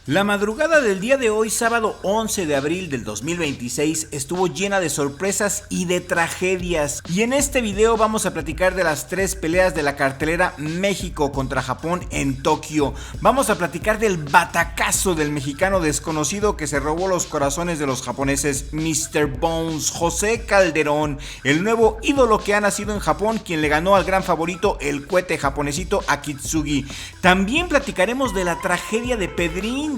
La madrugada del día de hoy, sábado 11 de abril del 2026, estuvo llena de sorpresas y de tragedias. Y en este video vamos a platicar de las 3 peleas de la cartelera México contra Japón en Tokio. Vamos a platicar del batacazo del mexicano desconocido que se robó los corazones de los japoneses, Mr. Bones, José Calderón, el nuevo ídolo que ha nacido en Japón, quien le ganó al gran favorito, el cohete japonesito Akitsugi. También platicaremos de la tragedia de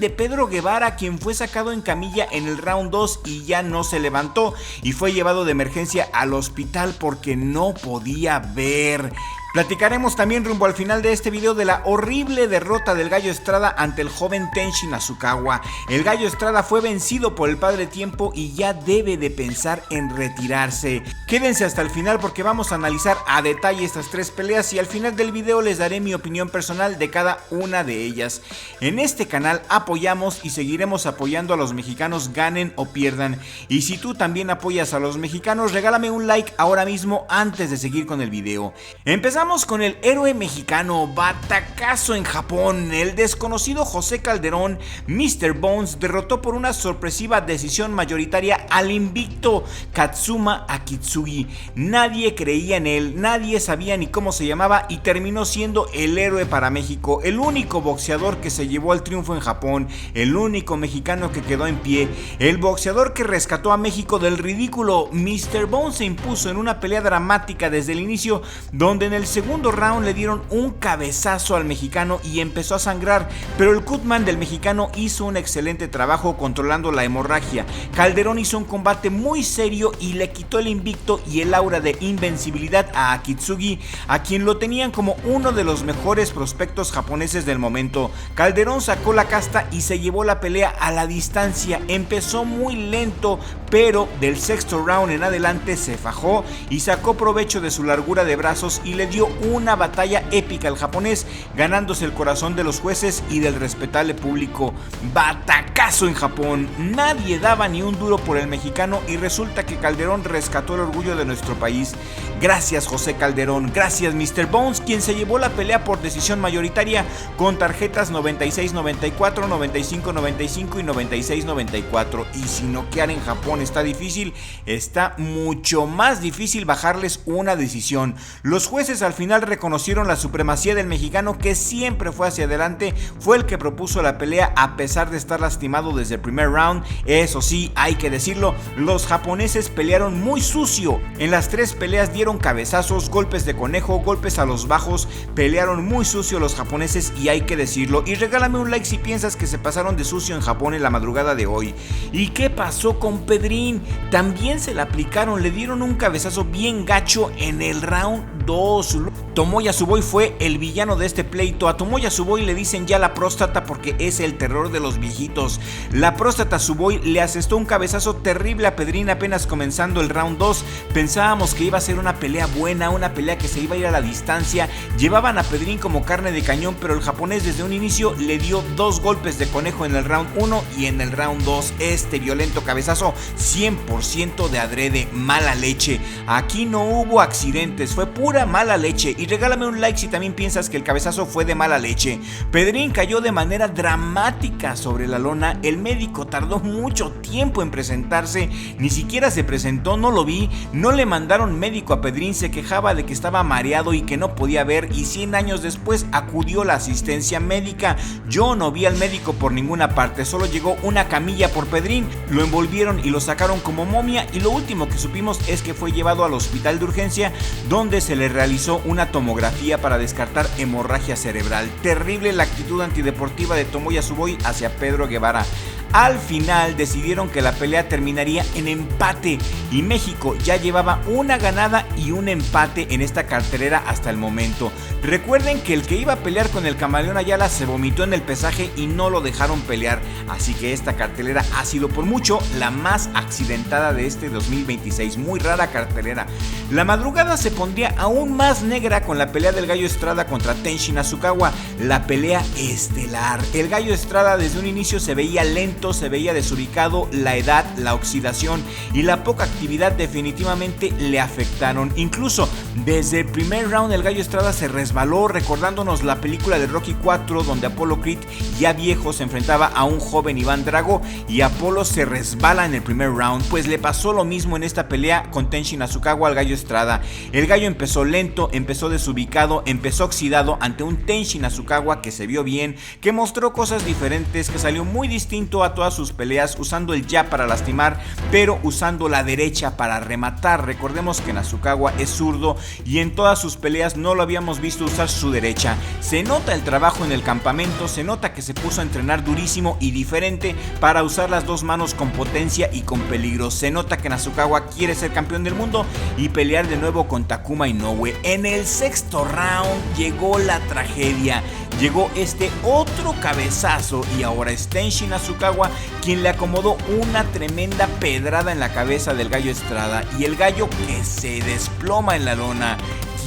Pedro Guevara, quien fue sacado en camilla en el round 2 y ya no se levantó y fue llevado de emergencia al hospital porque no podía ver. Platicaremos también rumbo al final de este video de la horrible derrota del Gallo Estrada ante el joven Tenshin Asukawa. El Gallo Estrada fue vencido por el Padre Tiempo y ya debe de pensar en retirarse. Quédense hasta el final porque vamos a analizar a detalle estas 3 peleas y al final del video les daré mi opinión personal de cada una de ellas. En este canal apoyamos y seguiremos apoyando a los mexicanos, ganen o pierdan. Y si tú también apoyas a los mexicanos, regálame un like ahora mismo antes de seguir con el video. Empezamos con el héroe mexicano, batacazo en Japón. El desconocido José Calderón, Mr. Bones, derrotó por una sorpresiva decisión mayoritaria al invicto Katsuma Akitsugi. Nadie creía en él, nadie sabía ni cómo se llamaba y terminó siendo el héroe para México, el único boxeador que se llevó al triunfo en Japón, el único mexicano que quedó en pie, el boxeador que rescató a México del ridículo. Mr. Bones se impuso en una pelea dramática desde el inicio, donde en el segundo round le dieron un cabezazo al mexicano y empezó a sangrar, pero el cutman del mexicano hizo un excelente trabajo controlando la hemorragia. Calderón hizo un combate muy serio y le quitó el invicto y el aura de invencibilidad a Akitsugi, a quien lo tenían como uno de los mejores prospectos japoneses del momento. Calderón sacó la casta y se llevó la pelea a la distancia. Empezó muy lento, pero del sexto round en adelante se fajó y sacó provecho de su largura de brazos y le dio una batalla épica al japonés, ganándose el corazón de los jueces y del respetable público. Batacazo en Japón, nadie daba ni un duro por el mexicano y resulta que Calderón rescató el orgullo de nuestro país. Gracias José Calderón, gracias Mr. Bones, quien se llevó la pelea por decisión mayoritaria con tarjetas 96-94, 95-95 y 96-94. Y si noquear en Japón está difícil, está mucho más difícil bajarles una decisión. Los jueces al final reconocieron la supremacía del mexicano, que siempre fue hacia adelante, fue el que propuso la pelea a pesar de estar lastimado desde el primer round. Eso sí, hay que decirlo, los japoneses pelearon muy sucio. En las 3 peleas dieron cabezazos, golpes de conejo, golpes a los bajos, pelearon muy sucio los japoneses y hay que decirlo. Y regálame un like si piensas que se pasaron de sucio en Japón en la madrugada de hoy. ¿Y qué pasó con Pedrín? También se la aplicaron, le dieron un cabezazo bien gacho en el round 2. Tomoya Suboi fue el villano de este pleito. A Tomoya Suboi le dicen ya la próstata porque es el terror de los viejitos. La próstata Suboi le asestó un cabezazo terrible a Pedrín apenas comenzando el round 2. Pensábamos que iba a ser una pelea buena, una pelea que se iba a ir a la distancia. Llevaban a Pedrín como carne de cañón, pero el japonés desde un inicio le dio 2 golpes de conejo en el round 1 y en el round 2. Este violento cabezazo 100% de adrede, mala leche. Aquí no hubo accidentes, fue pura mala leche. Y regálame un like si también piensas que el cabezazo fue de mala leche. Pedrín cayó de manera dramática sobre la lona. El médico tardó mucho tiempo en presentarse, ni siquiera se presentó, no lo vi. No le mandaron médico a Pedrín, se quejaba de que estaba mareado y que no podía ver, y 100 años después acudió la asistencia médica. Yo no vi al médico por ninguna parte, solo llegó una camilla por Pedrín, lo envolvieron y lo sacaron como momia, y lo último que supimos es que fue llevado al hospital de urgencia, donde se le realizó una tomografía para descartar hemorragia cerebral. Terrible la actitud antideportiva de Tomoya Suboi hacia Pedro Guevara. Al final decidieron que la pelea terminaría en empate y México ya llevaba una ganada y un empate en esta cartelera hasta el momento. Recuerden que el que iba a pelear con el Camaleón Ayala se vomitó en el pesaje y no lo dejaron pelear, así que esta cartelera ha sido por mucho la más accidentada de este 2026, muy rara cartelera. La madrugada se pondría aún más negra con la pelea del Gallo Estrada contra Tenshin Asukawa, la pelea estelar. El Gallo Estrada desde un inicio se veía lento, se veía desubicado, la edad, la oxidación y la poca actividad definitivamente le afectaron. Incluso Desde el primer round el Gallo Estrada se resbaló, recordándonos la película de Rocky IV, donde Apollo Creed, ya viejo, se enfrentaba a un joven Iván Drago y Apollo se resbala en el primer round. Pues le pasó lo mismo en esta pelea con Tenshin Nasukawa al Gallo Estrada. El Gallo empezó lento, empezó desubicado, empezó oxidado ante un Tenshin Nasukawa que se vio bien, que mostró cosas diferentes, que salió muy distinto a todas sus peleas, usando el jab para lastimar, pero usando la derecha para rematar. Recordemos que Nasukawa es zurdo y en todas sus peleas no lo habíamos visto usar su derecha. Se nota el trabajo en el campamento, se nota que se puso a entrenar durísimo y diferente para usar las dos manos con potencia y con peligro. Se nota que Nasukawa quiere ser campeón del mundo y pelear de nuevo con Takuma Inoue. En el sexto round llegó la tragedia. Llegó este otro cabezazo y ahora es Tenshin Nasukawa quien le acomodó una tremenda pedrada en la cabeza del Gallo Estrada y el Gallo que se desploma en la lona.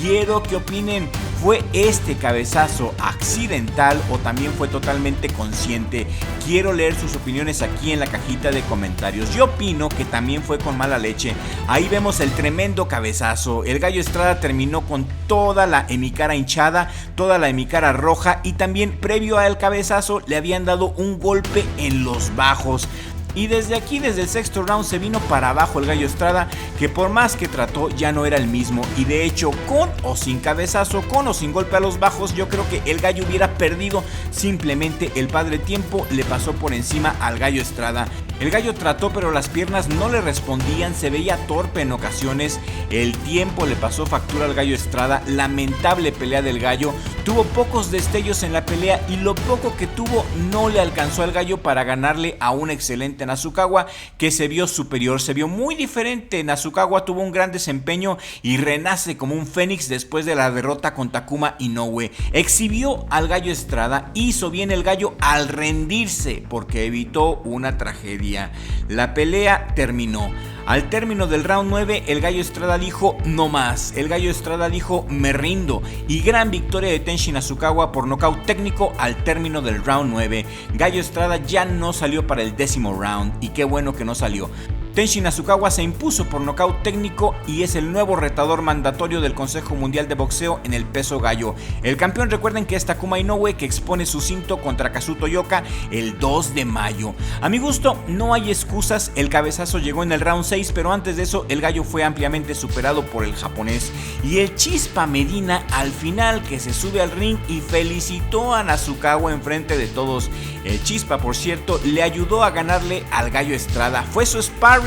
Quiero que opinen, ¿fue este cabezazo accidental o también fue totalmente consciente? Quiero leer sus opiniones aquí en la cajita de comentarios. Yo opino que también fue con mala leche. Ahí vemos el tremendo cabezazo. El Gallo Estrada terminó con toda la hemicara hinchada, toda la hemicara roja y también previo al cabezazo le habían dado un golpe en los bajos. Y desde aquí, desde el sexto round, se vino para abajo el Gallo Estrada, que por más que trató ya no era el mismo. Y de hecho, con o sin cabezazo, con o sin golpe a los bajos, yo creo que el Gallo hubiera perdido. Simplemente el Padre Tiempo le pasó por encima al Gallo Estrada. El Gallo trató, pero las piernas no le respondían, se veía torpe en ocasiones. El tiempo le pasó factura al Gallo Estrada. Lamentable pelea del Gallo. Tuvo pocos destellos en la pelea y lo poco que tuvo no le alcanzó al Gallo para ganarle a un excelente Nasukawa que se vio superior, se vio muy diferente. Nasukawa tuvo un gran desempeño y renace como un fénix después de la derrota con Takuma Inoue. Exhibió al Gallo Estrada, hizo bien el Gallo al rendirse porque evitó una tragedia. La pelea terminó. Al término del round 9, el Gallo Estrada dijo no más. El Gallo Estrada dijo me rindo. Y gran victoria de Tenshin Nasukawa por nocaut técnico al término del round 9. Gallo Estrada ya no salió para el 10º round. Y qué bueno que no salió. Tenshin Nasukawa se impuso por nocaut técnico y es el nuevo retador mandatorio del Consejo Mundial de Boxeo en el peso gallo. El campeón, recuerden que es Takuma Inoue, que expone su cinto contra Kazuto Yoka el 2 de mayo. A mi gusto no hay excusas, el cabezazo llegó en el round 6, pero antes de eso el Gallo fue ampliamente superado por el japonés. Y el Chispa Medina al final, que se sube al ring y felicitó a Nasukawa en frente de todos. El Chispa, por cierto, le ayudó a ganarle al Gallo Estrada. Fue su sparring.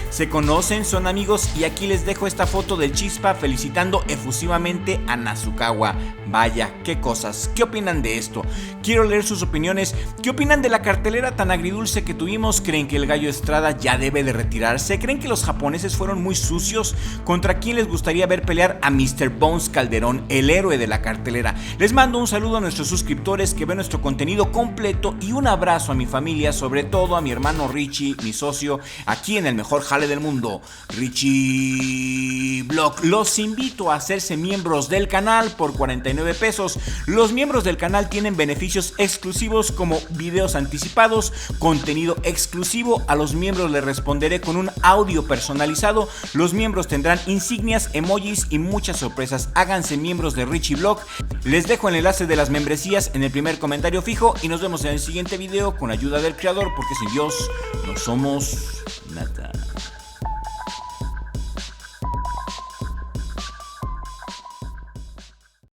Se conocen, son amigos y aquí les dejo esta foto del Chispa felicitando efusivamente a Nasukawa. Vaya, qué cosas. ¿Qué opinan de esto? Quiero leer sus opiniones. ¿Qué opinan de la cartelera tan agridulce que tuvimos? ¿Creen que el Gallo Estrada ya debe de retirarse? ¿Creen que los japoneses fueron muy sucios? ¿Contra quién les gustaría ver pelear a Mr. Bones Calderón, el héroe de la cartelera? Les mando un saludo a nuestros suscriptores que ven nuestro contenido completo y un abrazo a mi familia, sobre todo a mi hermano Richie, mi socio, aquí en el mejor jale del mundo, Richie Vlog. Los invito a hacerse miembros del canal por 49 pesos. Los miembros del canal tienen beneficios exclusivos como videos anticipados, contenido exclusivo. A los miembros les responderé con un audio personalizado. Los miembros tendrán insignias, emojis y muchas sorpresas. Háganse miembros de Richie Vlog. Les dejo el enlace de las membresías en el primer comentario fijo y nos vemos en el siguiente video con ayuda del creador, porque sin Dios no somos nada.